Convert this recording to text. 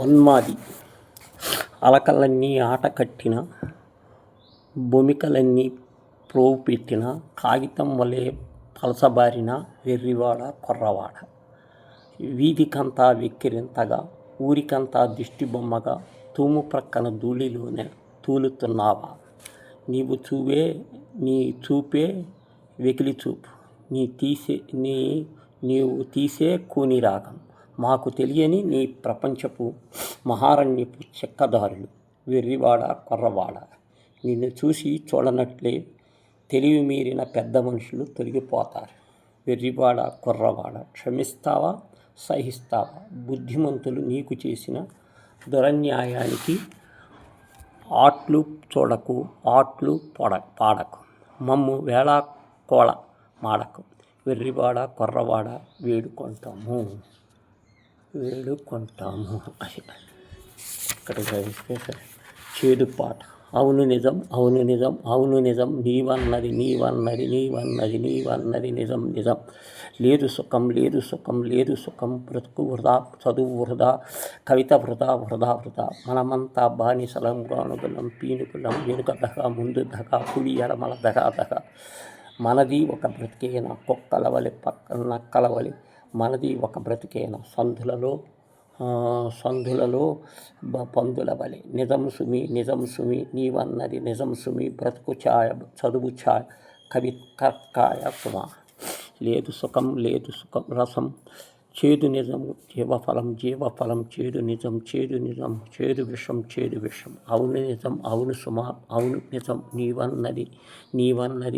ఉన్మాది అలకలన్నీ ఆట కట్టిన బొమికలన్నీ ప్రోవు పెట్టిన కాగితం వలె పలసబారిన వెర్రివాడ కుర్రవాడ వీధికంతా వెక్కిరింతగా ఊరికంతా దిష్టిబొమ్మగా తూము ప్రక్కన ధూళిలోనే తూలుతున్నావా నీ చూపే వెకిలి చూపు నీవు తీసే కూని రాగం మాకు తెలియని నీ ప్రపంచపు మహారణ్యపు చెక్కదారులు వెర్రివాడ కుర్రవాడ నిన్ను చూసి చూడనట్లే తెలివి మీరిన పెద్ద మనుషులు తొలగిపోతారు. వెర్రివాడ కుర్రవాడ క్షమిస్తావా సహిస్తావా బుద్ధిమంతులు నీకు చేసిన దురన్యాయానికి ఆట్లు చూడకు ఆట్లు పాడకు మమ్ము వేళాకోళ మాడకు వెర్రివాడ కుర్రవాడ వేడుకుంటాము చేదు పాట అవును నిజం అవును నిజం అవును నిజం నీవన్నది నిజం నిజం లేదు సుఖం లేదు సుఖం బ్రతుకు వృధా చదువు వృధా కవిత వృధా మనమంతా బానిసలం గానుగులం పీనుగులం వెనుక దగ ముందు దగ కుడి ఎడమల దగ మనది ఒక బ్రతికేనా కుక్కలవలి పక్కన నక్కలవలి మనది ఒక బ్రతికేనా సంధులలో పందుల వలె నిజం సుమి నీవన్నది నిజం సుమి బ్రతుకు ఛాయ చదువు ఛాయ కవి కర్కాయ సుమ లేదు సుఖం రసం చేదు నిజం జీవఫలం చేదు నిజం చేదు విషం అవును నిజం అవును సుమ అవును నిజం నీవన్నది నిజం